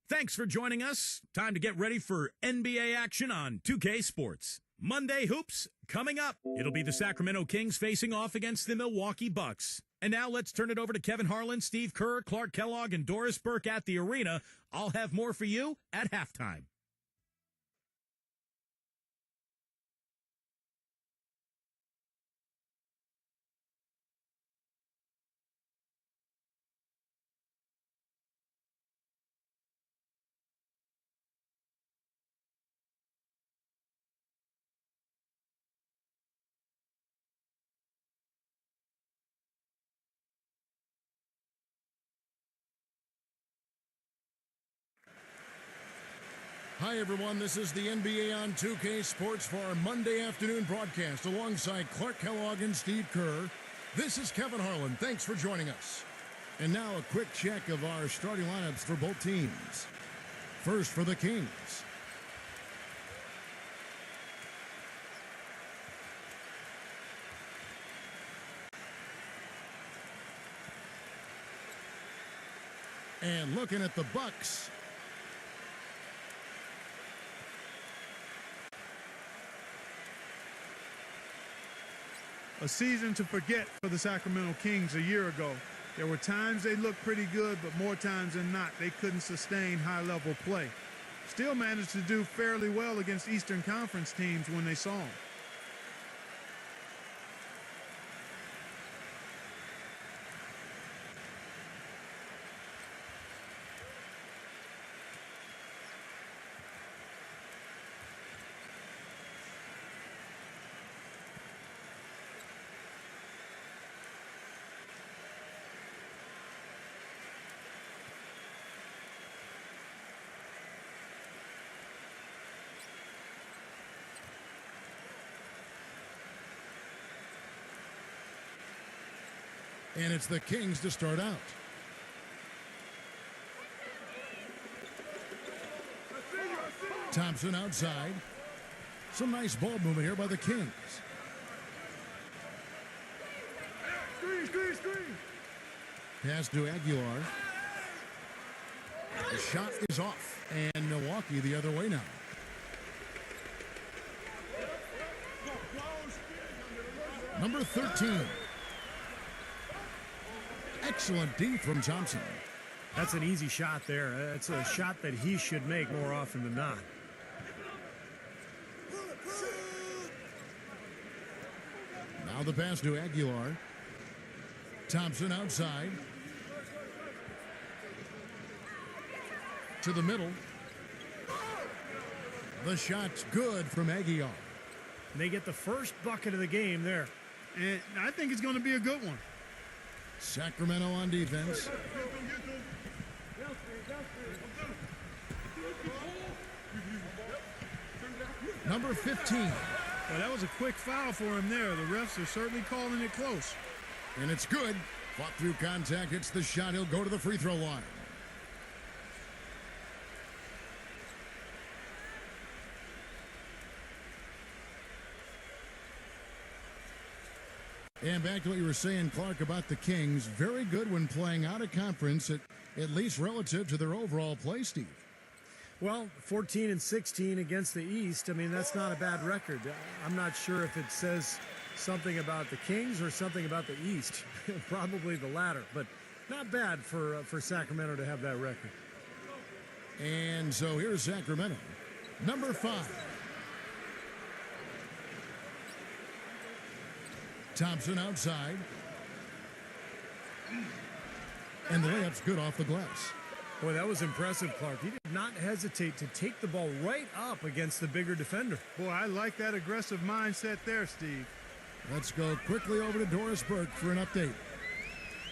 Thanks for joining us. Time to get ready for NBA action on 2K Sports. Monday Hoops coming up. It'll be the Sacramento Kings facing off against the Milwaukee Bucks. And now let's turn it over to Kevin Harlan, Steve Kerr, Clark Kellogg, and Doris Burke at the arena. I'll have more for you at halftime. Hi, everyone. This is the NBA on 2K Sports for our Monday afternoon broadcast alongside Clark Kellogg and Steve Kerr. This is Kevin Harlan. Thanks for joining us. And now a quick check of our starting lineups for both teams. First for the Kings. And looking at the Bucks. A season to forget for the Sacramento Kings a year ago. There were times they looked pretty good, but more times than not, they couldn't sustain high-level play. Still managed to do fairly well against Eastern Conference teams when they saw them. And it's the Kings to start out. Thompson outside. Some nice ball movement here by the Kings. Screen. Pass to Aguilar. The shot is off. And Milwaukee the other way now. Number 13. Excellent D from Thompson. That's an easy shot there. It's a shot that he should make more often than not. Now the pass to Aguilar. Thompson outside. To the middle. The shot's good from Aguilar. They get the first bucket of the game there. And I think it's going to be a good one. Sacramento on defense. Number 15. Well, that was a quick foul for him there. The refs are certainly calling it close. And it's good. Fought through contact, hits the shot. He'll go to the free throw line. And back to what you were saying, Clark, about the Kings. Very good when playing out of conference, at least relative to their overall play, Steve. Well, 14-16 against the East. I mean, that's not a bad record. I'm not sure if it says something about the Kings or something about the East. Probably the latter, but not bad for Sacramento to have that record. And so here's Sacramento. Number 5. Thompson outside. And the layup's good off the glass. Boy, that was impressive, Clark. He did not hesitate to take the ball right up against the bigger defender. Boy, I like that aggressive mindset there, Steve. Let's go quickly over to Doris Burke for an update.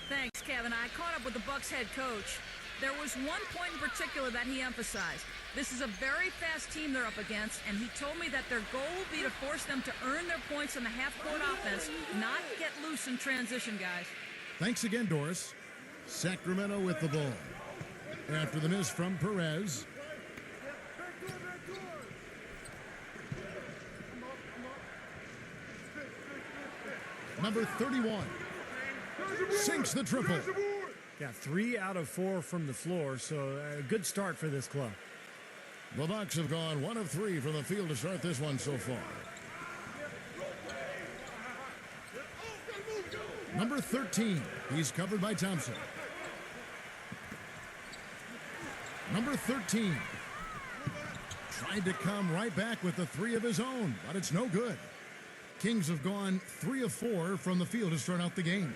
Thanks, Kevin. I caught up with the Bucks head coach. There was one point in particular that he emphasized. This is a very fast team they're up against, and he told me that their goal will be to force them to earn their points in the half-court offense, not get loose in transition, guys. Thanks again, Doris. Sacramento with the ball. After the miss from Perez. Number 31. Sinks the triple. Got 3 out of 4 from the floor, so a good start for this club. The Bucks have gone 1 of 3 from the field to start this one so far. Number 13, he's covered by Thompson. Number 13 tried to come right back with the 3 of his own, but it's no good. Kings have gone 3 of 4 from the field to start out the game.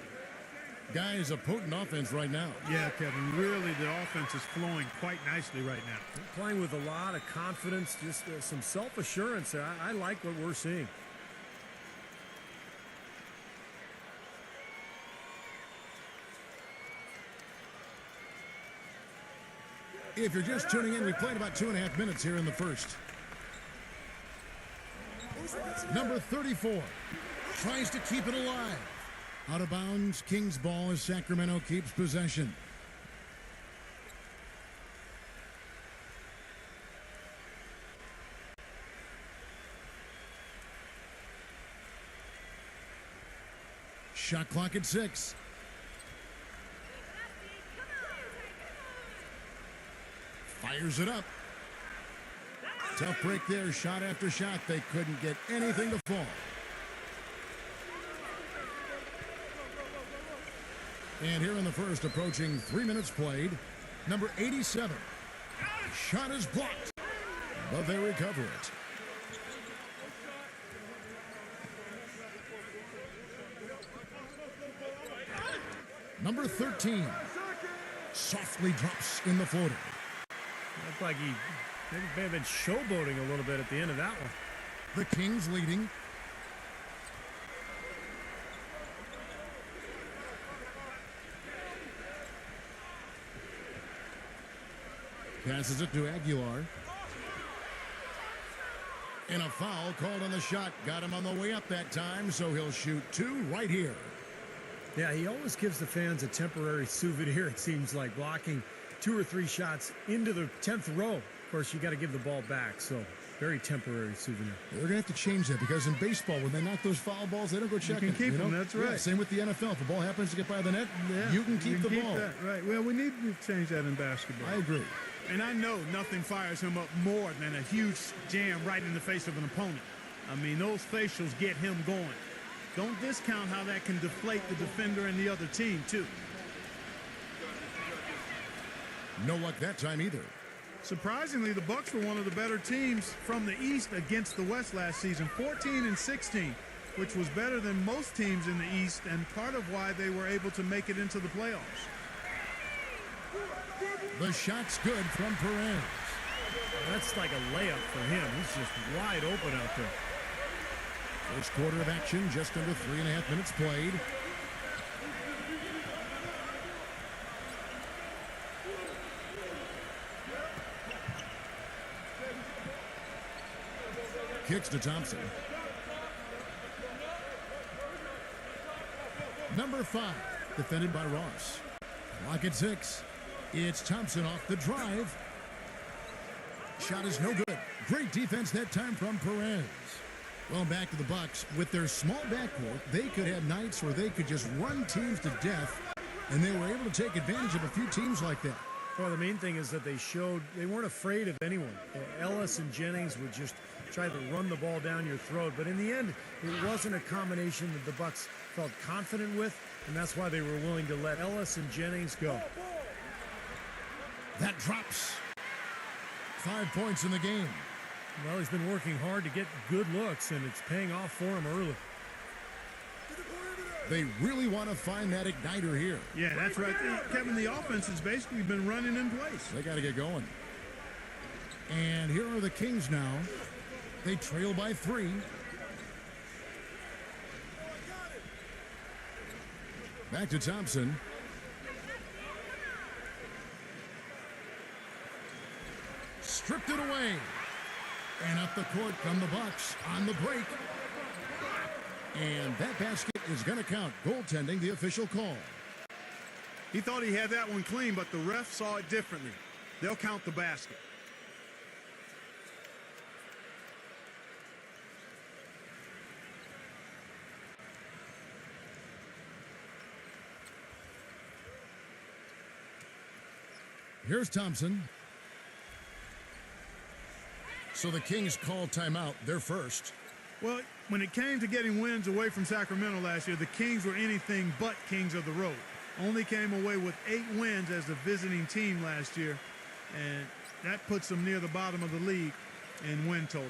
Guys, a potent offense right now. Yeah, Kevin, really the offense is flowing quite nicely right now. They're playing with a lot of confidence, just some self-assurance there. I like what we're seeing. If you're just tuning in, we played about 2.5 minutes here in the first. Number 34 tries to keep it alive. Out of bounds, Kings ball as Sacramento keeps possession. Shot clock at 6. Fires it up. Tough break there, shot after shot. They couldn't get anything to fall. And here in the first, approaching 3 minutes played, number 87. Shot is blocked, but they recover it. Number 13 softly drops in the floater. Looked like he may have been showboating a little bit at the end of that one. The Kings leading. Passes it to Aguilar. And a foul called on the shot. Got him on the way up that time, so he'll shoot 2 right here. Yeah, he always gives the fans a temporary souvenir, it seems like, blocking 2 or 3 shots into the 10th row. Of course, you got to give the ball back, so very temporary souvenir. They're going to have to change that because in baseball, when they knock those foul balls, they don't go checking. You can keep them, that's right. Yeah, same with the NFL. If the ball happens to get by the net, Yeah, you can keep the ball. That, right. Well, we need to change that in basketball. I agree. And I know nothing fires him up more than a huge jam right in the face of an opponent. I mean, those facials get him going. Don't discount how that can deflate the defender and the other team, too. No luck that time either. Surprisingly, the Bucks were one of the better teams from the East against the West last season, 14-16, which was better than most teams in the East and part of why they were able to make it into the playoffs. The shot's good from Perez. That's like a layup for him. He's just wide open out there. First quarter of action, just under 3.5 minutes played. Kicks to Thompson. Number 5, defended by Ross. Clock at 6. It's Thompson off the drive. Shot is no good. Great defense that time from Perez. Well, back to the Bucks. With their small backcourt, they could have nights where they could just run teams to death, and they were able to take advantage of a few teams like that. Well, the main thing is that they weren't afraid of anyone. Ellis and Jennings would just try to run the ball down your throat, but in the end, it wasn't a combination that the Bucks felt confident with, and that's why they were willing to let Ellis and Jennings go. That drops. 5 points in the game. Well, he's been working hard to get good looks, and it's paying off for him early. They really want to find that igniter here. Yeah, that's right. Kevin, the offense has basically been running in place. They got to get going. And here are the Kings now. They trail by 3. Back to Thompson. Stripped it away. And up the court come the Bucks on the break. And that basket is going to count. Goaltending, the official call. He thought he had that one clean, but the ref saw it differently. They'll count the basket. Here's Thompson. So the Kings call timeout, their first. Well, when it came to getting wins away from Sacramento last year, the Kings were anything but kings of the road. Only came away with 8 wins as the visiting team last year, and that puts them near the bottom of the league in win total.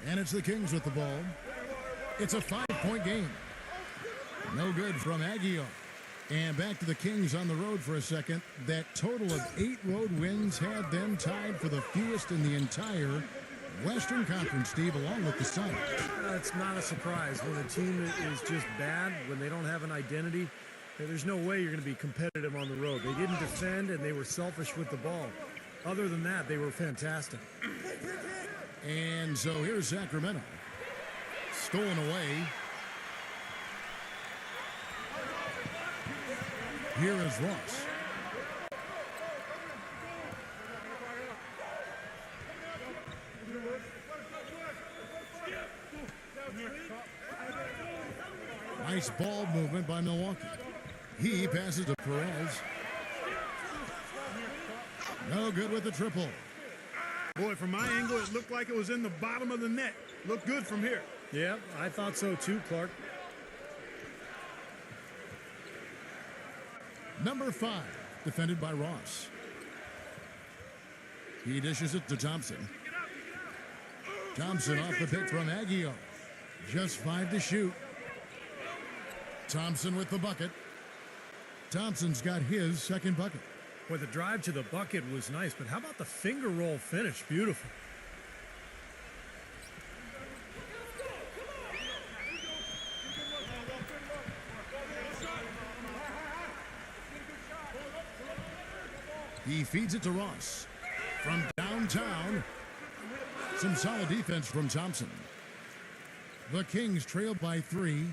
And it's the Kings with the ball. It's a 5-point game. No good from Aguilar. And back to the Kings on the road for a second. That total of 8 road wins had them tied for the fewest in the entire Western Conference, Steve, along with the Suns. It's not a surprise. When a team is just bad, when they don't have an identity, there's no way you're going to be competitive on the road. They didn't defend, and they were selfish with the ball. Other than that, they were fantastic. And so here's Sacramento. Stolen away. Here is Ross. Nice ball movement by Milwaukee. He passes to Perez. No good with the triple. Boy, from my angle, it looked like it was in the bottom of the net. Looked good from here. Yeah, I thought so too, Clark. Number 5, defended by Ross. He dishes it to Thompson. Thompson off the pick from Aguilar. Just 5 to shoot. Thompson with the bucket. Thompson's got his second bucket. Boy, the drive to the bucket was nice, but how about the finger roll finish? Beautiful. He feeds it to Ross. From downtown, some solid defense from Thompson. The Kings trail by 3.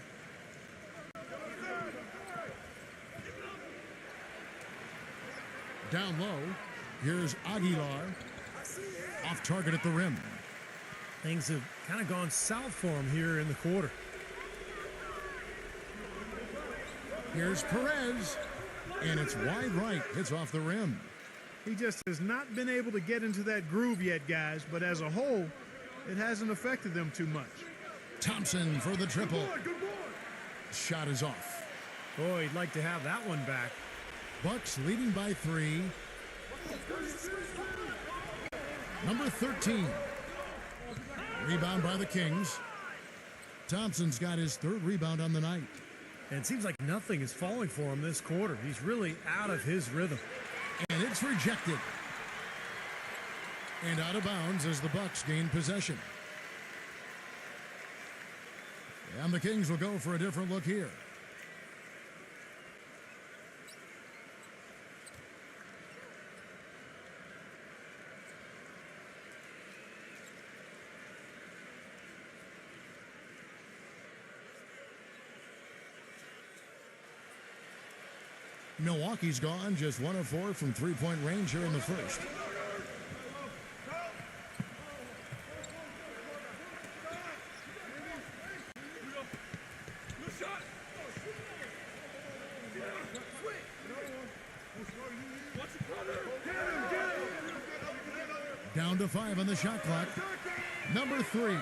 Down low, here's Aguilar. Off target at the rim. Things have kind of gone south for him here in the quarter. Here's Perez. And it's wide right. Hits off the rim. He just has not been able to get into that groove yet, guys, but as a whole, it hasn't affected them too much. Thompson for the triple. Shot is off. Boy, he'd like to have that one back. Bucks leading by 3. Number 13. Rebound by the Kings. Thompson's got his 3rd rebound on the night. And it seems like nothing is falling for him this quarter. He's really out of his rhythm. And it's rejected. And out of bounds as the Bucks gain possession. And the Kings will go for a different look here. Milwaukee's gone just 1 of 4 from 3-point range here in the first. Down to 5 on the shot clock. Number 3.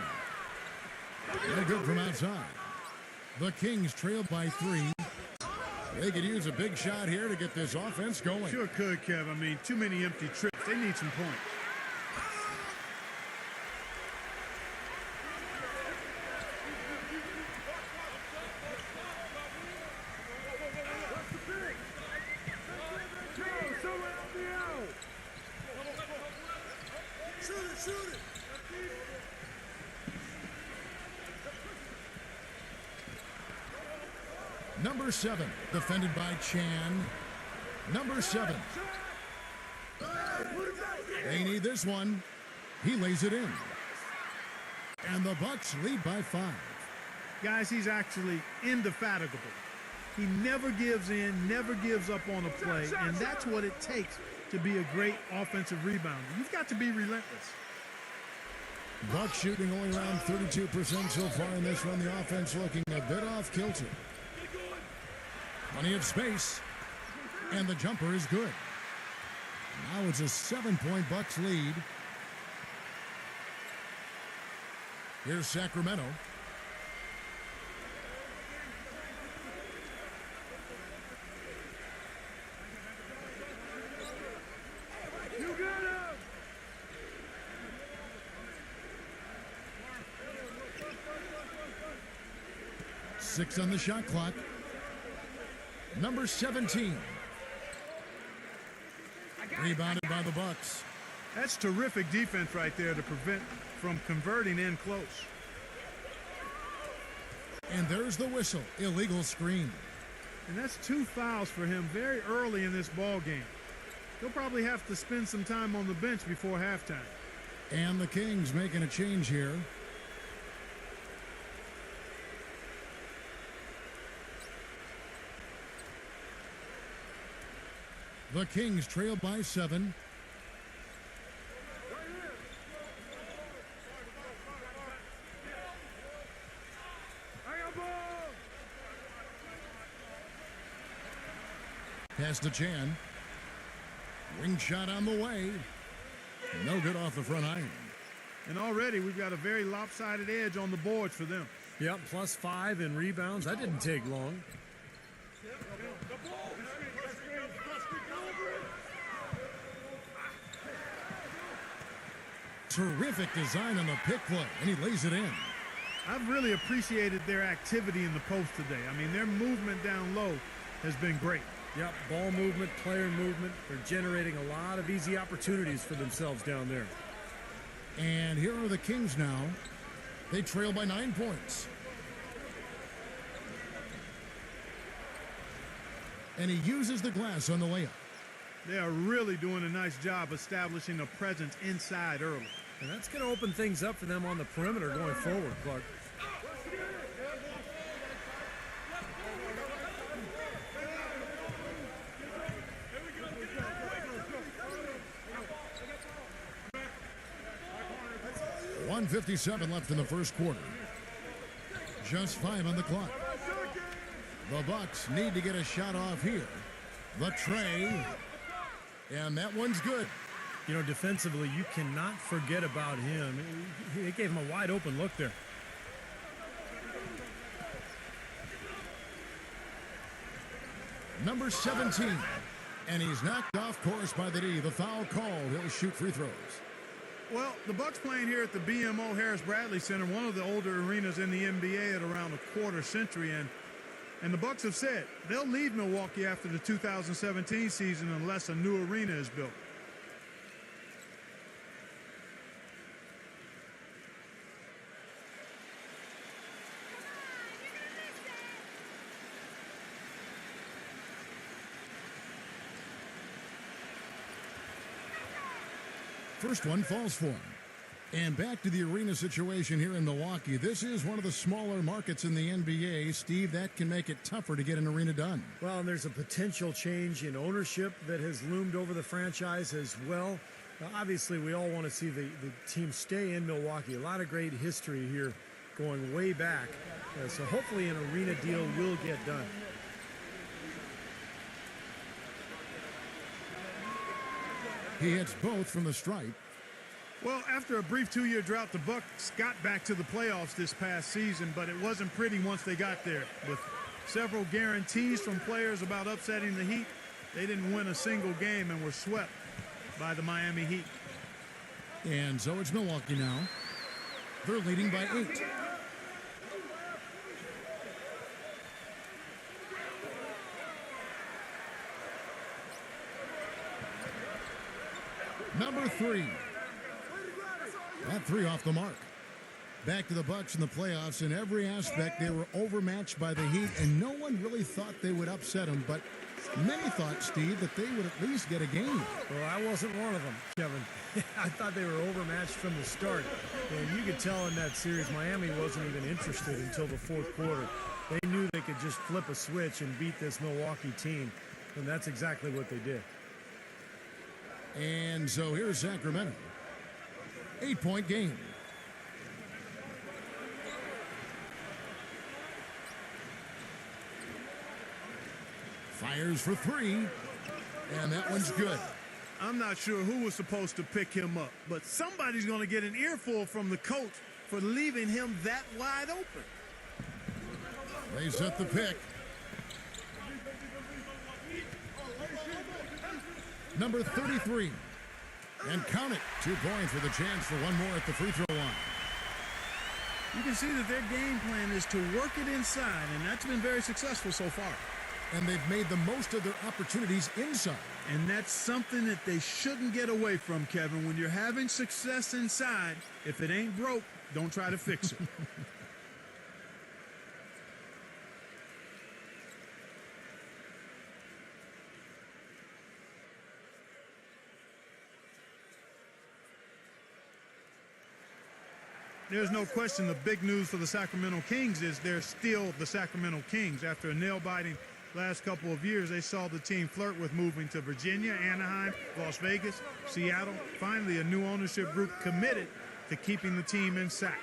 No good from outside. The Kings trail by 3. They could use a big shot here to get this offense going. Sure could, Kev. I mean, too many empty trips. They need some points. Number 7, defended by Chan. Number 7. They need this one. He lays it in. And the Bucks lead by 5. Guys, he's actually indefatigable. He never gives in, never gives up on a play, and that's what it takes to be a great offensive rebounder. You've got to be relentless. Bucks shooting only around 32% so far in this one. The offense looking a bit off kilter. Plenty of space, and the jumper is good. Now it's a 7-point Bucks lead. Here's Sacramento. Six on the shot clock. Number 17. Rebounded by the Bucks. That's terrific defense right there to prevent from converting in close. And there's the whistle. Illegal screen. And that's 2 fouls for him very early in this ball game. He'll probably have to spend some time on the bench before halftime. And the Kings making a change here. The Kings trail by 7. Pass to Chan. Wing shot on the way. No good off the front iron. And already we've got a very lopsided edge on the boards for them. Yep, +5 in rebounds. That didn't take long. Terrific design on the pick play, and he lays it in. I've really appreciated their activity in the post today. I mean, their movement down low has been great. Yep, ball movement, player movement. They're generating a lot of easy opportunities for themselves down there. And here are the Kings now. They trail by 9 points. And he uses the glass on the layup. They are really doing a nice job establishing a presence inside early. And that's going to open things up for them on the perimeter going forward, Clark. .157 left in the first quarter. Just 5 on the clock. The Bucks need to get a shot off here. The tray. And that one's good. You know, defensively, you cannot forget about him. He gave him a wide open look there. Number 17. And he's knocked off course by the D. The foul called. He'll shoot free throws. Well, the Bucks playing here at the BMO Harris Bradley Center, one of the older arenas in the NBA at around a quarter century. And the Bucks have said they'll leave Milwaukee after the 2017 season unless a new arena is built. First one falls for him. And back to the arena situation here in Milwaukee. This is one of the smaller markets in the NBA. Steve, that can make it tougher to get an arena done. Well, and there's a potential change in ownership that has loomed over the franchise as well. Obviously, we all want to see the team stay in Milwaukee. A lot of great history here going way back. So hopefully an arena deal will get done. He hits both from the stripe. Well, after a brief 2-year drought, the Bucks got back to the playoffs this past season, but it wasn't pretty once they got there. With several guarantees from players about upsetting the Heat, they didn't win a single game and were swept by the Miami Heat. And so it's Milwaukee now. They're leading by 8. Number 3. That 3 off the mark. Back to the Bucks in the playoffs. In every aspect, they were overmatched by the Heat, and no one really thought they would upset them, but Many thought, Steve, that they would at least get a game. Well, I wasn't one of them, Kevin. I thought they were overmatched from the start. And you could tell in that series, Miami wasn't even interested until the fourth quarter. They knew they could just flip a switch and beat this Milwaukee team. And that's exactly what they did. And so here's Sacramento. 8-point game. Fires for three, and that one's good. I'm not sure who was supposed to pick him up, but somebody's going to get an earful from the coach for leaving him that wide open. They set the pick. Number 33. And count it. 2 points with a chance for one more at the free throw line. You can see that their game plan is to work it inside, and that's been very successful so far. And they've made the most of their opportunities inside. And that's something that they shouldn't get away from, Kevin. When you're having success inside, if it ain't broke, don't try to fix it. There's no question the big news for the Sacramento Kings is they're still the Sacramento Kings. After a nail-biting last couple of years, they saw the team flirt with moving to Virginia, Anaheim, Las Vegas, Seattle. Finally, a new ownership group committed to keeping the team in Sac.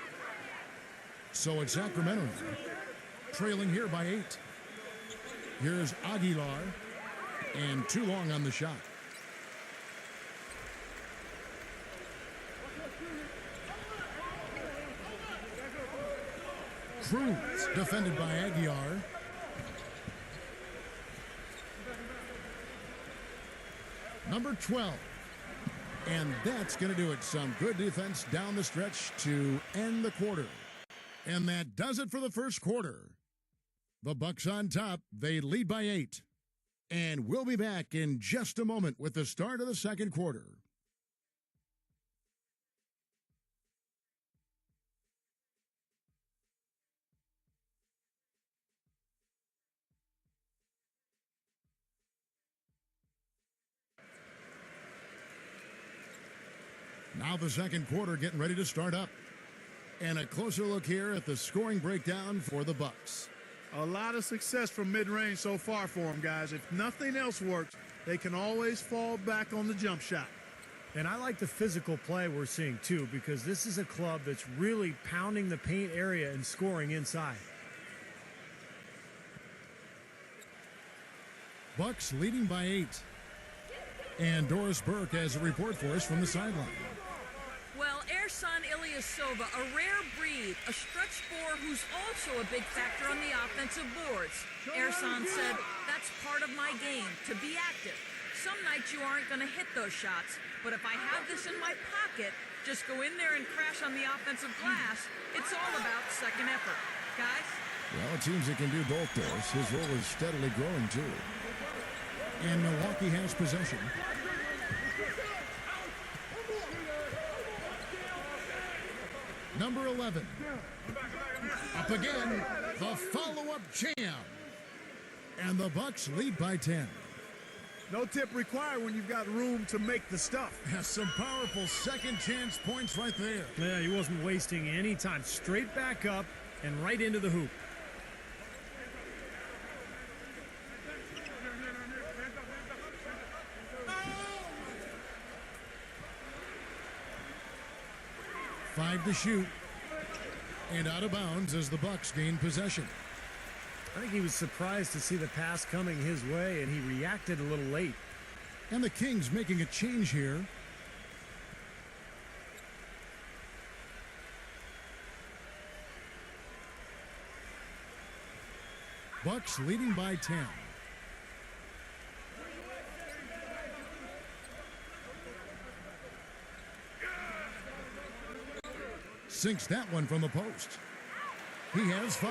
So it's Sacramento trailing here by 8. Here's Aguilar, and too long on the shot. Cruz, defended by Aguilar. Number 12. And that's going to do it. Some good defense down the stretch to end the quarter. And that does it for the first quarter. The Bucks on top. They lead by 8. And we'll be back in just a moment with the start of the second quarter. Now the second quarter getting ready to start up. And a closer look here at the scoring breakdown for the Bucks. A lot of success from mid-range so far for them, guys. If nothing else works, they can always fall back on the jump shot. And I like the physical play we're seeing, too, because this is a club that's really pounding the paint area and scoring inside. Bucks leading by 8. And Doris Burke has a report for us from the sideline. Well, Ersan Ilyasova, a rare breed, a stretch four who's also a big factor on the offensive boards. Ersan said, "That's part of my game, to be active. Some nights you aren't going to hit those shots, but if I have this in my pocket, just go in there and crash on the offensive glass. It's all about second effort. Guys?" Well, it seems he can do both, Doris. His role is steadily growing, too. And Milwaukee has possession. Number 11. Up again, the follow-up jam. And the Bucks lead by 10. No tip required when you've got room to make the stuff. Has some powerful second chance points right there. Yeah, he wasn't wasting any time. Straight back up and right into the hoop. Five to shoot. And out of bounds as the Bucks gain possession. I think he was surprised to see the pass coming his way, and he reacted a little late. And the Kings making a change here. Bucks leading by 10. Sinks that one from the post. He has 5.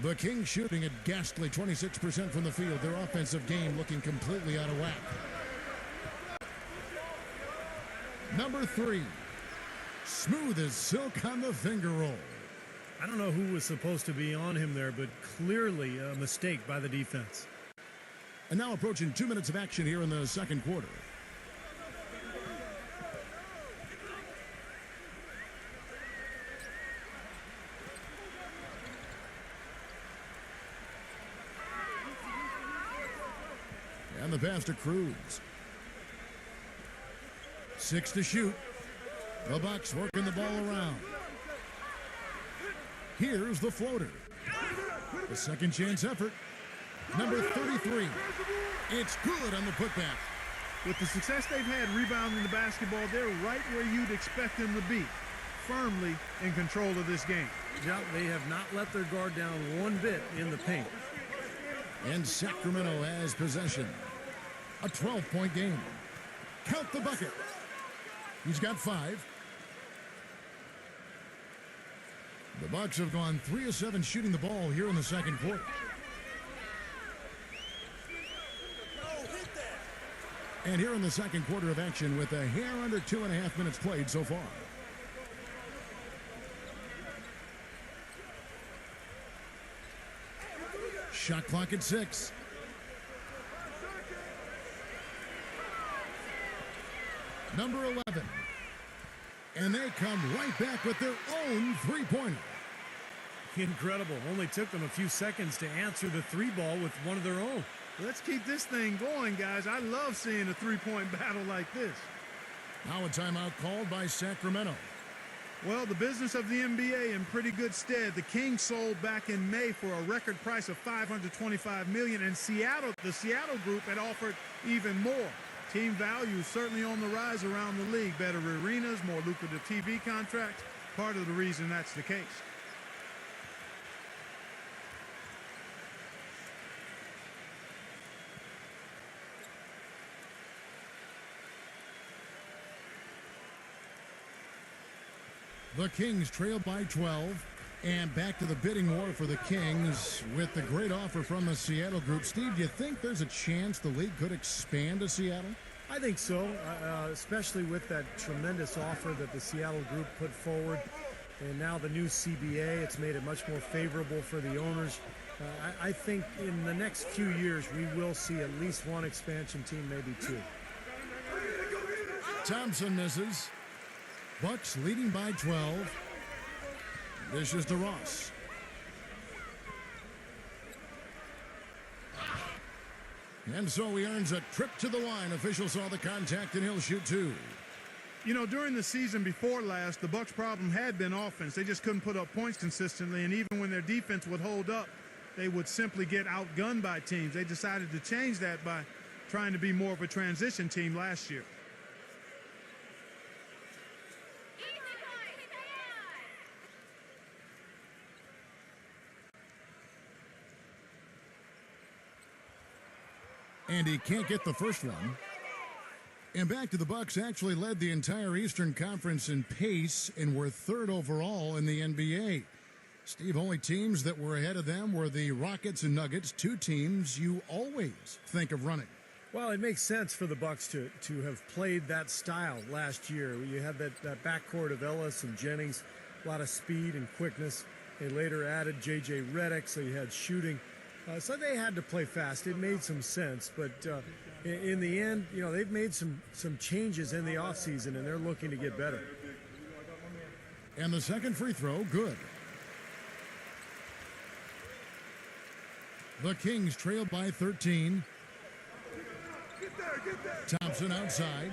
The Kings shooting a ghastly 26% from the field. Their offensive game looking completely out of whack. Number 3. Smooth as silk on the finger roll. I don't know who was supposed to be on him there, but clearly a mistake by the defense. And now approaching 2 minutes of action here in the second quarter. And the pass to Cruz. 6 to shoot. The Bucks working the ball around. Here's the floater. The second chance effort. Number 33. It's good on the putback. With the success they've had rebounding the basketball, they're right where you'd expect them to be, firmly in control of this game. Yeah, they have not let their guard down one bit in the paint. And Sacramento has possession. A 12-point game. Count the bucket. He's got 5. The Bucks have gone 3 of 7 shooting the ball here in the second quarter. And here in the second quarter of action with a hair under 2.5 minutes played so far. Shot clock at 6. Number 11. And they come right back with their own three-pointer. Incredible. Only took them a few seconds to answer the 3-ball with one of their own. Let's keep this thing going, guys. I love seeing a three-point battle like this. Now a timeout called by Sacramento. Well, the business of the NBA in pretty good stead. The Kings sold back in May for a record price of $525 million, and the Seattle group had offered even more. Team value certainly on the rise around the league. Better arenas, more lucrative TV contracts. Part of the reason that's the case. The Kings trail by 12. And back to the bidding war for the Kings with the great offer from the Seattle group. Steve, do you think there's a chance the league could expand to Seattle? I think so, especially with that tremendous offer that the Seattle group put forward. And now the new CBA, it's made it much more favorable for the owners. I think in the next few years, we will see at least one expansion team, maybe 2. Thompson misses. Bucks leading by 12. This is to Ross. And so he earns a trip to the line. Officials saw the contact and he'll shoot 2. You know, during the season before last, the Bucks' problem had been offense. They just couldn't put up points consistently, and even when their defense would hold up, they would simply get outgunned by teams. They decided to change that by trying to be more of a transition team last year. And he can't get the first one. And back to the Bucks actually led the entire Eastern Conference in pace and were 3rd overall in the NBA. Steve, only teams that were ahead of them were the Rockets and Nuggets, 2 teams you always think of running. Well, it makes sense for the Bucks to have played that style last year. You had that backcourt of Ellis and Jennings, a lot of speed and quickness. They later added J.J. Redick, so you had shooting. So they had to play fast. It made some sense, but in the end, you know, they've made some changes in the offseason, and they're looking to get better. And the second free throw, good. The Kings trail by 13. Thompson outside.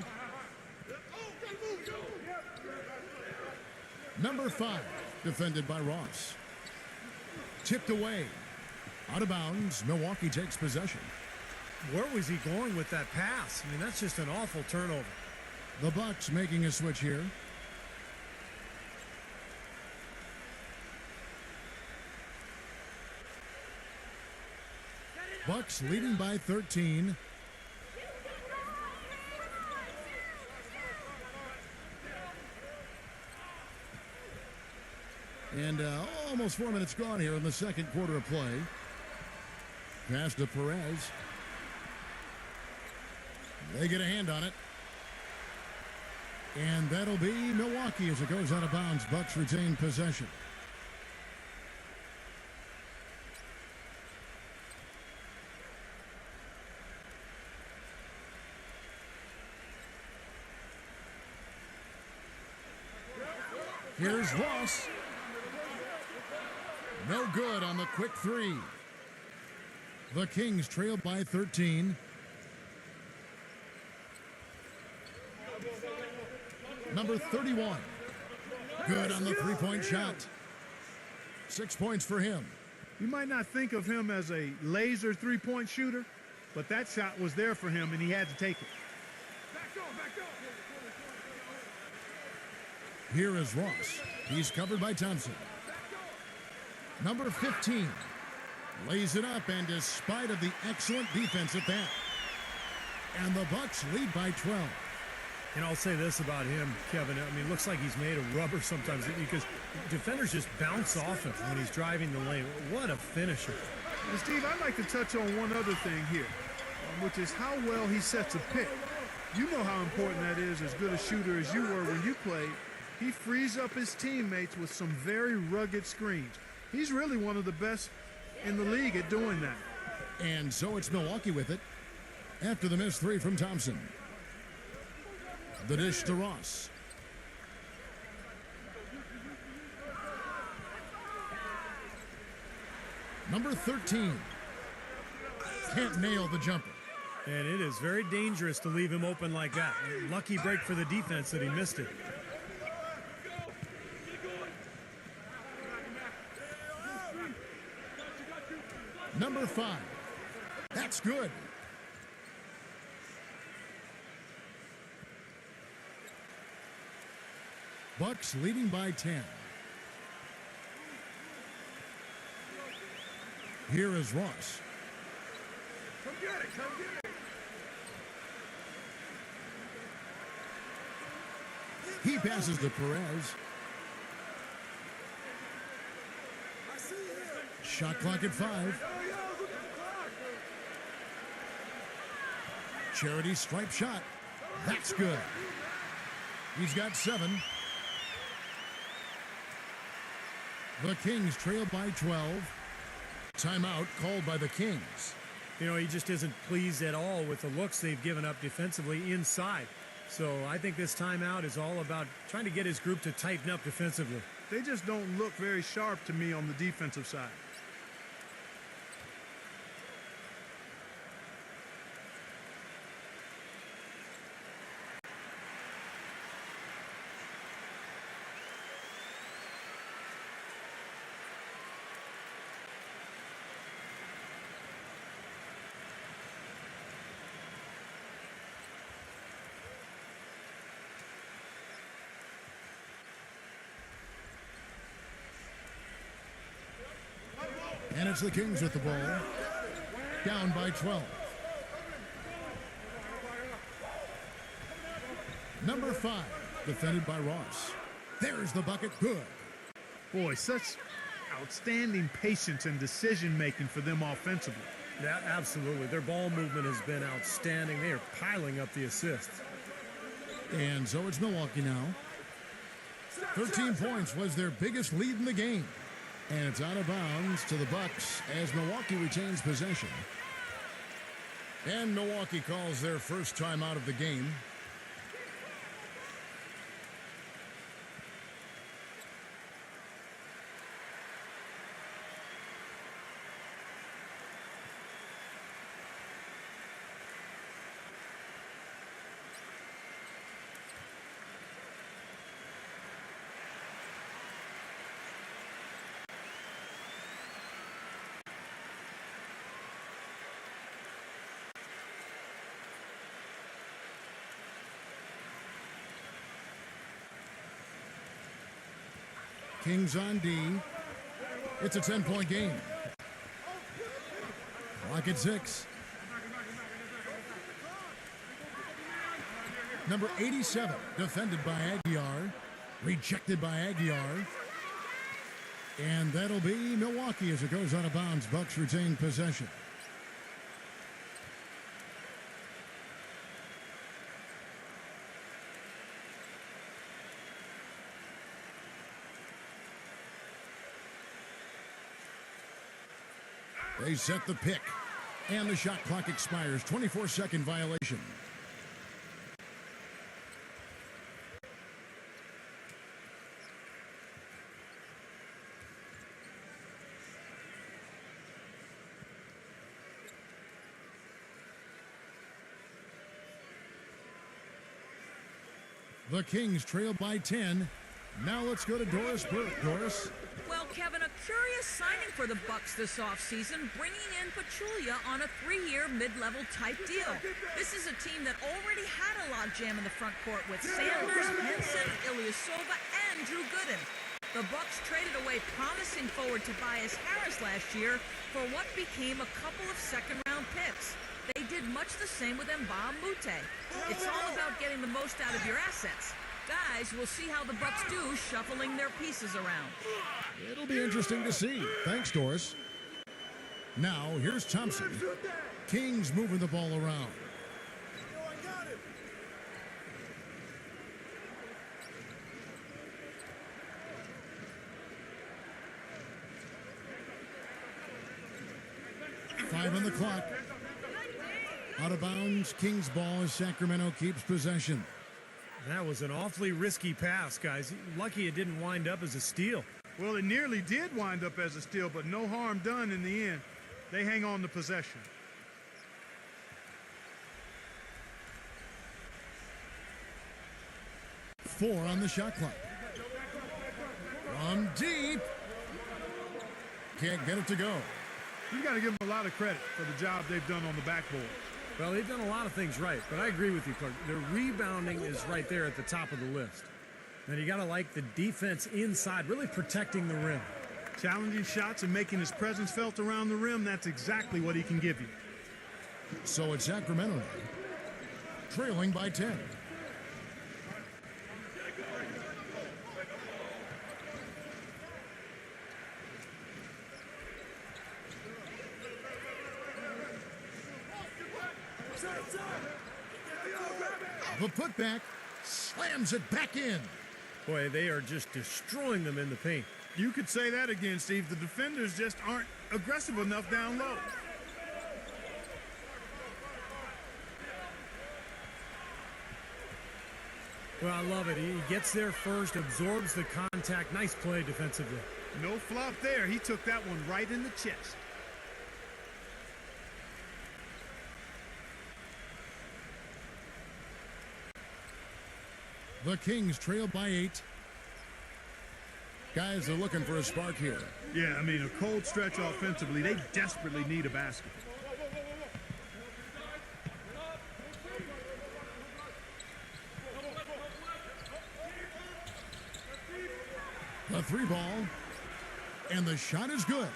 Number 5, defended by Ross. Tipped away. Out of bounds, Milwaukee takes possession. Where was he going with that pass? I mean, that's just an awful turnover. The Bucks making a switch here. Bucks leading by 13. And almost 4 minutes gone here in the second quarter of play. Pass to Perez. They get a hand on it. And that'll be Milwaukee as it goes out of bounds. Bucks retain possession. Here's Ross. No good on the quick three. The Kings trail by 13. Number 31. Good on the three-point shot. 6 points for him. You might not think of him as a laser three-point shooter, but that shot was there for him, and he had to take it. Here is Ross. He's covered by Thompson. Number 15 lays it up, and despite of the excellent defense at that, and the Bucks lead by 12. And I'll say this about him, Kevin. I mean, it looks like he's made of rubber sometimes because defenders just bounce off him when he's driving the lane. What a finisher. And Steve, I'd like to touch on one other thing here, which is how well he sets a pick. You know how important that is, as good a shooter as you were when you played. He frees up his teammates with some very rugged screens. He's really one of the best in the league at doing that. And so it's Milwaukee with it after the missed three from Thompson. The dish to Ross. Number 13 can't nail the jumper. And it is very dangerous to leave him open like that. Lucky break for the defense that he missed it. Number 5. That's good. Bucks leading by 10. Here is Ross. Come get it, come get it. He passes to Perez. Shot clock at 5. Charity stripe shot. That's good. He's got 7. The Kings trail by 12. Timeout called by the Kings. You know, he just isn't pleased at all with the looks they've given up defensively inside. So I think this timeout is all about trying to get his group to tighten up defensively. They just don't look very sharp to me on the defensive side. And it's the Kings with the ball. Down by 12. Number 5, defended by Ross. There's the bucket. Good. Boy, such outstanding patience and decision-making for them offensively. Yeah, absolutely. Their ball movement has been outstanding. They are piling up the assists. And so it's Milwaukee now. 13 points was their biggest lead in the game. And it's out of bounds to the Bucks as Milwaukee retains possession. And Milwaukee calls their first time out of the game. Kings on D. It's a 10-point game. Clock at 6. Number 87, defended by Aguiar. Rejected by Aguiar. And that'll be Milwaukee as it goes out of bounds. Bucks retain possession. They set the pick, and the shot clock expires. 24-second violation. The Kings trail by 10. Now let's go to Doris Burke. Doris? Well, Kevin, a curious signing for the Bucks this offseason, bringing in Pachulia on a 3-year mid-level type deal. This is a team that already had a logjam in the front court with Sanders, Henson, Ilyasova, and Drew Gooden. The Bucks traded away promising forward Tobias Harris last year for what became a couple of second-round picks. They did much the same with Mbah Moute. It's all about getting the most out of your assets. Guys, we'll see how the Bucks do shuffling their pieces around. It'll be interesting to see. Thanks, Doris. Now, here's Thompson. Kings moving the ball around. Five on the clock. Out of bounds, Kings ball as Sacramento keeps possession. That was an awfully risky pass, guys. Lucky it didn't wind up as a steal. Well, it nearly did wind up as a steal, but no harm done in the end. They hang on to possession. Four on the shot clock. From deep. Can't get it to go. You got to give them a lot of credit for the job they've done on the backboard. Well, they've done a lot of things right, but I agree with you, Clark. Their rebounding is right there at the top of the list. And you got to like the defense inside, really protecting the rim. Challenging shots and making his presence felt around the rim, that's exactly what he can give you. So it's Sacramento now, trailing by 10. The putback slams it back in. Boy, they are just destroying them in the paint. You could say that again, Steve. The defenders just aren't aggressive enough down low. Well, I love it. He gets there first, absorbs the contact. Nice play defensively. No flop there. He took that one right in the chest. The Kings trail by 8. Guys are looking for a spark here. Yeah, I mean, a cold stretch offensively. They desperately need a basket. The 3 ball. And the shot is good.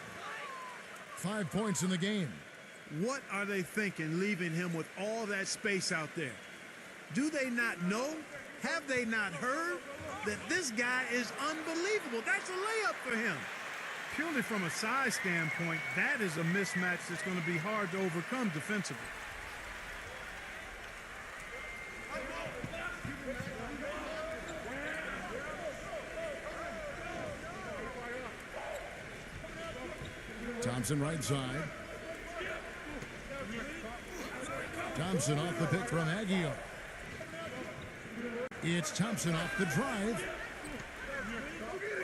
5 points in the game. What are they thinking, leaving him with all that space out there? Do they not know? Have they not heard that this guy is unbelievable? That's a layup for him. Purely from a size standpoint, that is a mismatch that's going to be hard to overcome defensively. Thompson right side. Thompson off the pick from Aguilar. It's Thompson off the drive.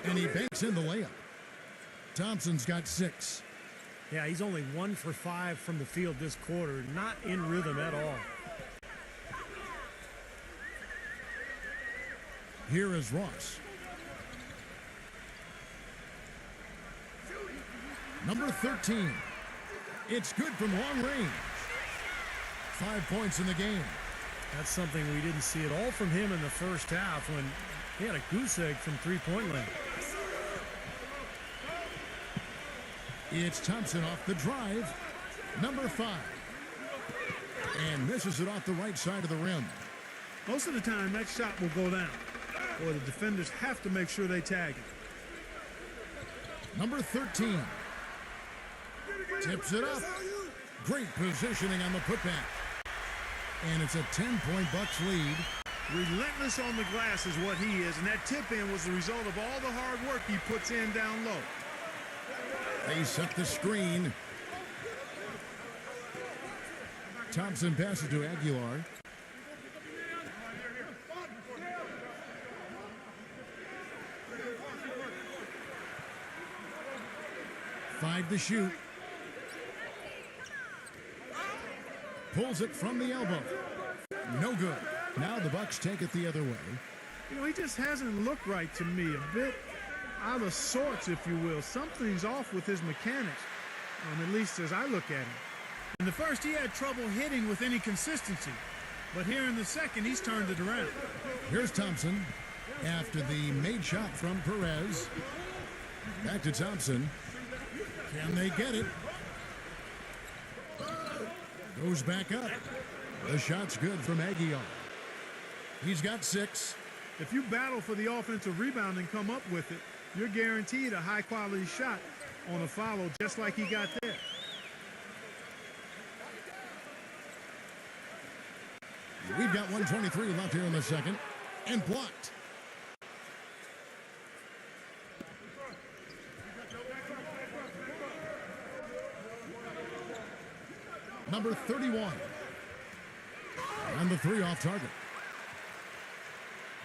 And he banks in the layup. Thompson's got 6. Yeah, he's only 1 for 5 from the field this quarter. Not in rhythm at all. Here is Ross. Number 13. It's good from long range. 5 points in the game. That's something we didn't see at all from him in the first half when he had a goose egg from three-point land. It's Thompson off the drive. Number 5. And misses it off the right side of the rim. Most of the time, that shot will go down. Or the defenders have to make sure they tag it. Number 13. Tips it up. Great positioning on the putback. And it's a 10-point Bucks lead. Relentless on the glass is what he is, and that tip-in was the result of all the hard work he puts in down low. They set the screen. Thompson passes to Aguilar. Five to shoot. Pulls it from the elbow. No good. Now the Bucks take it the other way. he just hasn't looked right to me. A bit out of sorts, if you will. Something's off with his mechanics, at least as I look at him. In the first, he had trouble hitting with any consistency. But here in the second, he's turned it around. Here's Thompson after the made shot from Perez. Back to Thompson. Can they get it? Goes back up. The shot's good from Aguilar. He's got 6. If you battle for the offensive rebound and come up with it, you're guaranteed a high-quality shot on a follow, just like he got there. We've got 1:23 left here in the second, and blocked. Number 31. And the 3 off target.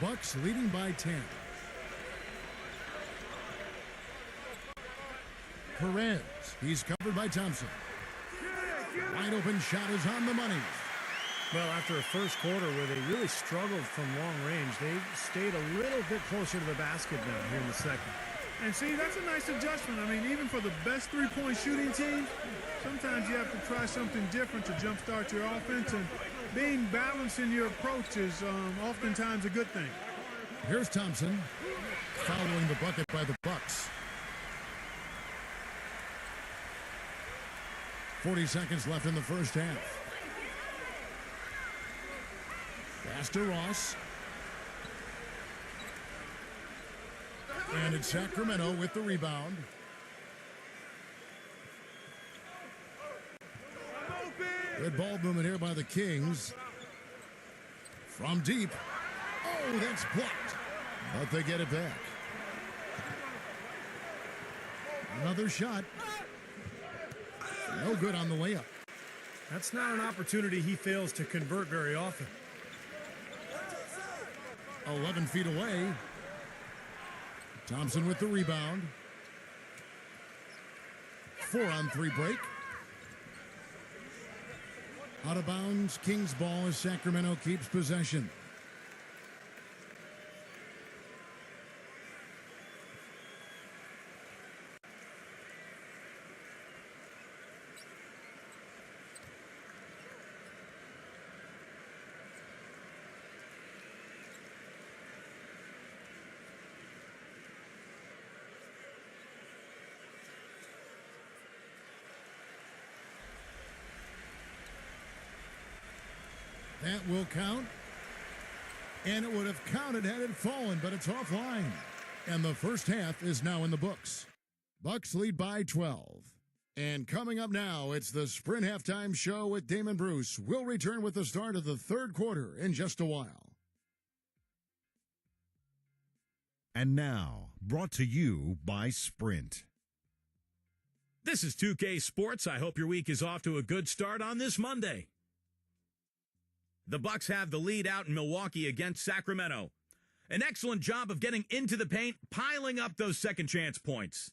Bucks leading by 10. Perez, he's covered by Thompson. Wide open shot is on the money. Well, after a first quarter where they really struggled from long range, they stayed a little bit closer to the basket now here in the second. And see, that's a nice adjustment. I mean, even for the best three-point shooting team, sometimes you have to try something different to jumpstart your offense, and being balanced in your approach is oftentimes a good thing. Here's Thompson following the bucket by the Bucks. 40 seconds left in the first half. Pass to Ross. And it's Sacramento with the rebound. Good ball movement here by the Kings. From deep. Oh, that's blocked. But they get it back. Another shot. No good on the layup. That's not an opportunity he fails to convert very often. 11 feet away. Thompson with the rebound. 4-on-3 break. Out of bounds, Kings ball as Sacramento keeps possession. That will count. And it would have counted had it fallen, but it's offline. And the first half is now in the books. Bucks lead by 12. And coming up now, it's the Sprint Halftime Show with Damon Bruce. We'll return with the start of the third quarter in just a while. And now, brought to you by Sprint. This is 2K Sports. I hope your week is off to a good start on this Monday. The Bucks have the lead out in Milwaukee against Sacramento. An excellent job of getting into the paint, piling up those second chance points.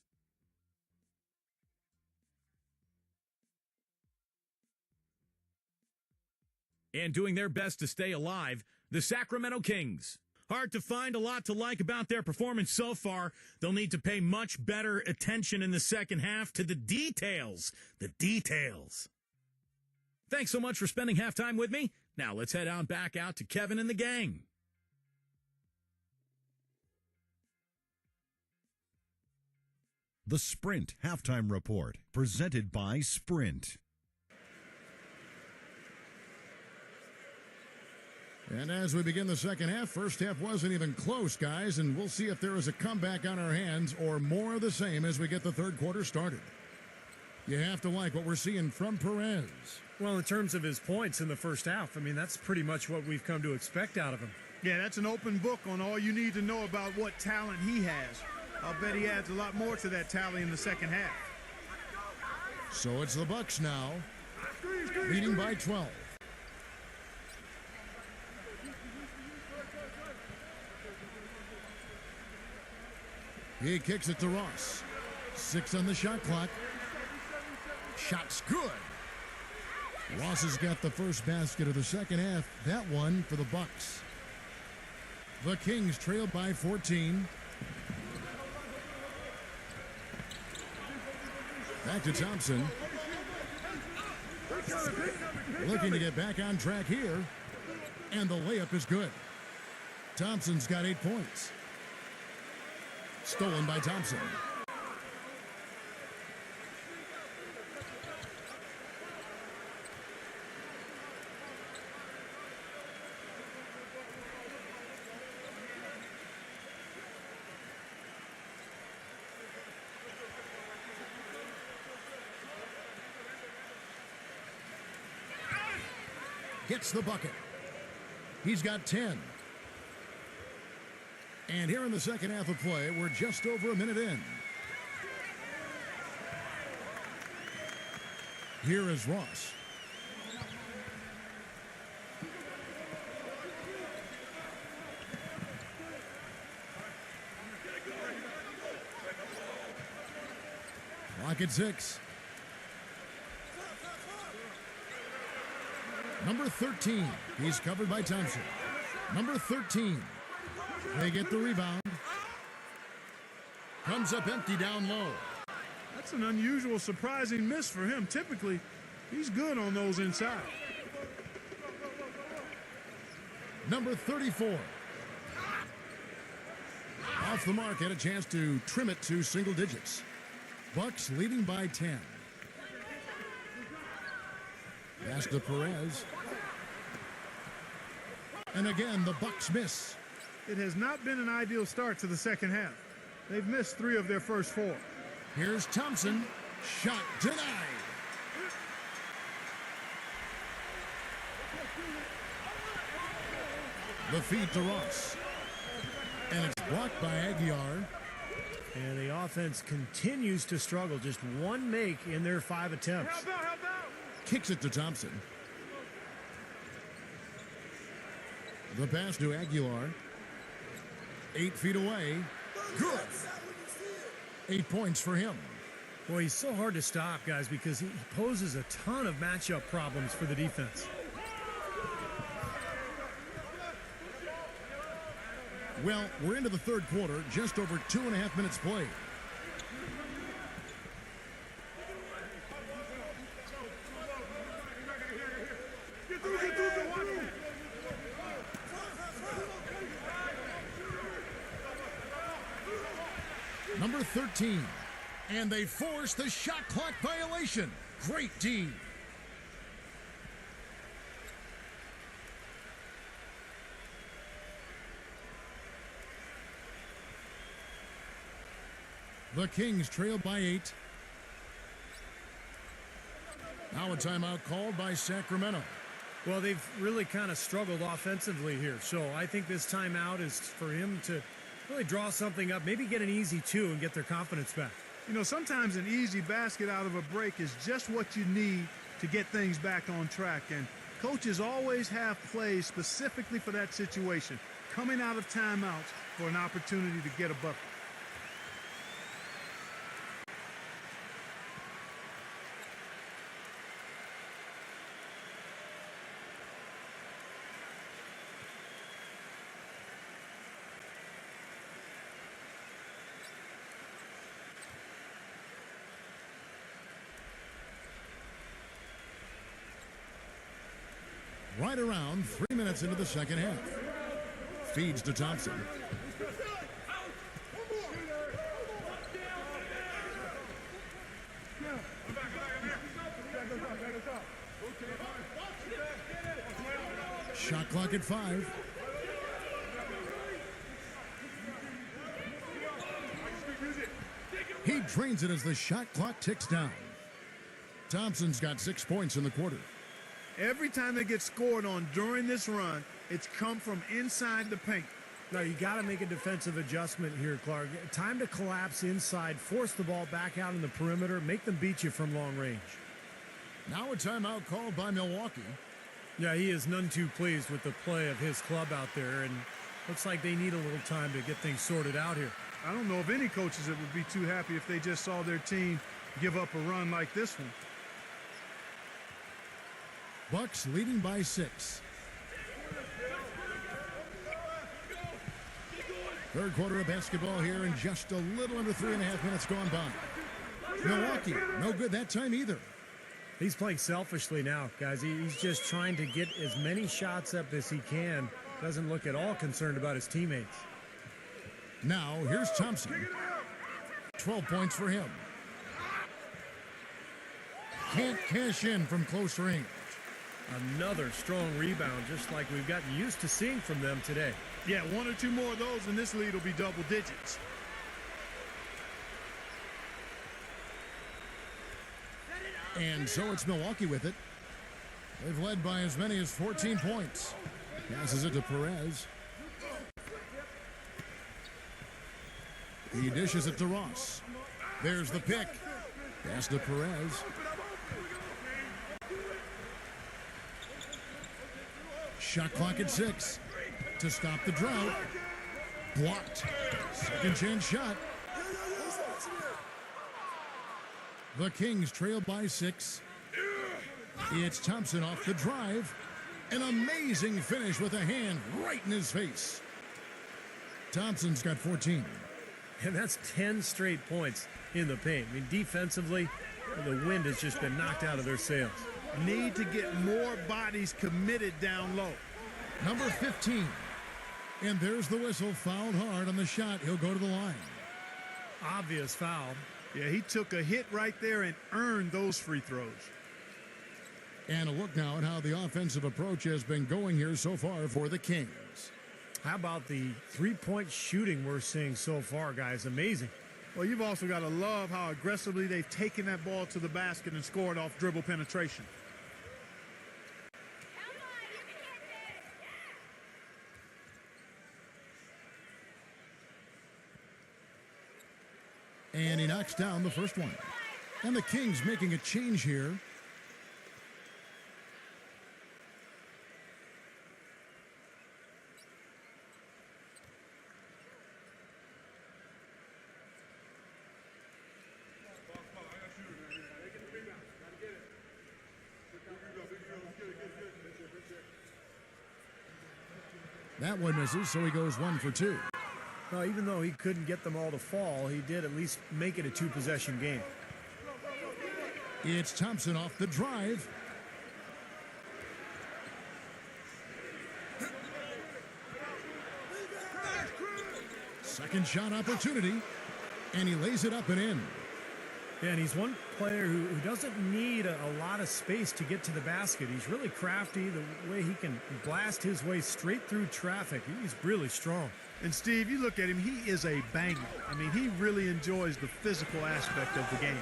And doing their best to stay alive, the Sacramento Kings. Hard to find a lot to like about their performance so far. They'll need to pay much better attention in the second half to the details. The details. Thanks so much for spending halftime with me. Now let's head on back out to Kevin and the gang. The Sprint Halftime Report, presented by Sprint. And as we begin the second half, first half wasn't even close, guys, and we'll see if there is a comeback on our hands or more of the same as we get the third quarter started. You have to like what we're seeing from Perez. Well, in terms of his points in the first half, I mean, that's pretty much what we've come to expect out of him. Yeah, that's an open book on all you need to know about what talent he has. I'll bet he adds a lot more to that tally in the second half. So it's the Bucks now, leading by 12. He kicks it to Ross. 6 on the shot clock. Shot's good. Ross has got the first basket of the second half. That one for the Bucks. The Kings trail by 14. Back to Thompson. Looking to get back on track here. And the layup is good. Thompson's got 8 points. Stolen by Thompson. Gets the bucket. He's got 10. And here in the second half of play, we're just over a minute in. Here is Ross. Clock at 6. Number 13. He's covered by Thompson. Number 13. They get the rebound. Comes up empty down low. That's an unusual, surprising miss for him. Typically, he's good on those inside. Number 34. Off the mark, had a chance to trim it to single digits. Bucks leading by 10. Pass to Perez. And again, the Bucks miss. It has not been an ideal start to the second half. They've missed 3 of their first 4. Here's Thompson. Shot denied. The feed to Ross. And it's blocked by Aguiar. And the offense continues to struggle. Just 1 make in their 5 attempts. Help out, help out. Kicks it to Thompson. The pass to Aguilar. 8 feet away. Good. 8 points for him. Boy, he's so hard to stop, guys, because he poses a ton of matchup problems for the defense. Well, we're into the third quarter, just over 2.5 minutes played. Number 13. And they force the shot clock violation. Great D. The Kings trail by 8. Now a timeout called by Sacramento. Well, they've really kind of struggled offensively here. So I think this timeout is for him to really draw something up, maybe get an easy 2 and get their confidence back. You know, sometimes an easy basket out of a break is just what you need to get things back on track. And coaches always have plays specifically for that situation, coming out of timeouts for an opportunity to get a bucket. Right around 3 minutes into the second half. Feeds to Thompson. Shot clock at 5. He drains it as the shot clock ticks down. Thompson's got 6 points in the quarter. Every time they get scored on during this run, it's come from inside the paint. Now, you got to make a defensive adjustment here, Clark. Time to collapse inside, force the ball back out in the perimeter, make them beat you from long range. Now a timeout called by Milwaukee. Yeah, he is none too pleased with the play of his club out there, and looks like they need a little time to get things sorted out here. I don't know of any coaches that would be too happy if they just saw their team give up a run like this one. Bucks leading by 6. Third quarter of basketball here, and just a little under 3.5 minutes gone by. Milwaukee, no good that time either. He's playing selfishly now, guys. He's just trying to get as many shots up as he can. Doesn't look at all concerned about his teammates. Now, here's Thompson. 12 points for him. Can't cash in from close range. Another strong rebound, just like we've gotten used to seeing from them today. Yeah, one or two more of those, and this lead will be double digits. And so it's Milwaukee with it. They've led by as many as 14 points. Passes it to Perez. He dishes it to Ross. There's the pick. Pass to Perez. Shot clock at 6 to stop the drought. Blocked. Second chance shot. The Kings trail by 6. It's Thompson off the drive. An amazing finish with a hand right in his face. Thompson's got 14. And that's 10 straight points in the paint. I mean, defensively, the wind has just been knocked out of their sails. Need to get more bodies committed down low. Number 15. And there's the whistle. Fouled hard on the shot. He'll go to the line. Obvious foul. Yeah, he took a hit right there and earned those free throws. And a look now at how the offensive approach has been going here so far for the Kings. How about the three-point shooting we're seeing so far, guys? Amazing. Well, you've also got to love how aggressively they've taken that ball to the basket and scored off dribble penetration. And he knocks down the first one. And the Kings making a change here. That one misses, so he goes 1 for 2. Well, even though he couldn't get them all to fall, he did at least make it a two-possession game. It's Thompson off the drive. Second shot opportunity, and he lays it up and in. Yeah, and he's one player who doesn't need a lot of space to get to the basket. He's really crafty, the way he can blast his way straight through traffic. He's really strong. And Steve, you look at him, he is a banger. I mean, he really enjoys the physical aspect of the game.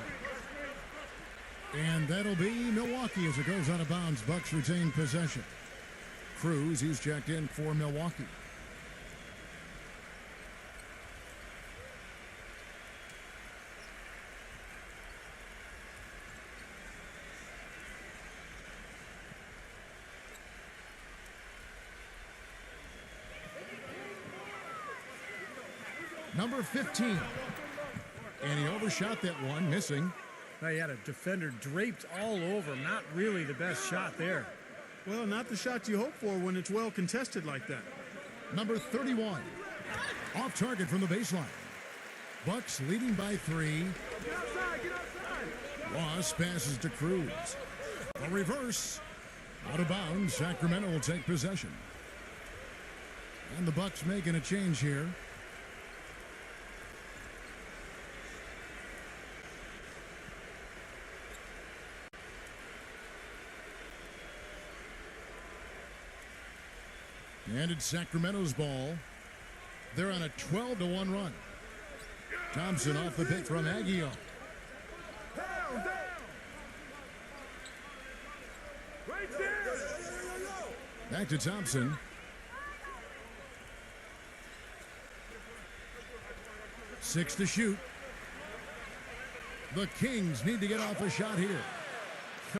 And that'll be Milwaukee as it goes out of bounds. Bucks retain possession. Cruz, he's checked in for Milwaukee. Number 15. And he overshot that one, missing. Now, he had a defender draped all over him. Not really the best shot there. Well, not the shot you hope for when it's well contested like that. Number 31. Off target from the baseline. Bucks leading by 3. Ross passes to Cruz. A reverse. Out of bounds. Sacramento will take possession. And the Bucks making a change here. And it's Sacramento's ball. They're on a 12-1 run. Thompson off the pick from Aguio. Back to Thompson. Six to shoot. The Kings need to get off a shot here.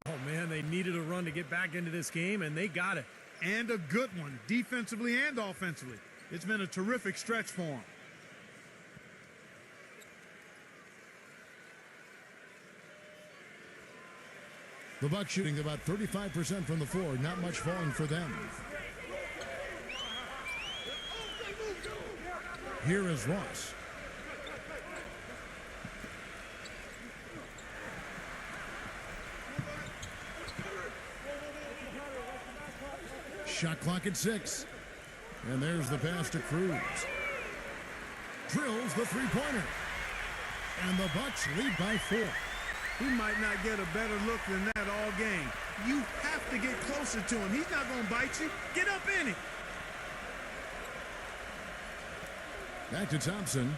Oh, man, they needed a run to get back into this game, and they got it. And a good one, defensively and offensively. It's been a terrific stretch for him. The Bucks shooting about 35% from the floor. Not much falling for them. Here is Ross. Shot clock at 6. And there's the pass to Cruz. Drills the three-pointer. And the Bucks lead by 4. He might not get a better look than that all game. You have to get closer to him. He's not going to bite you. Get up in it. Back to Thompson.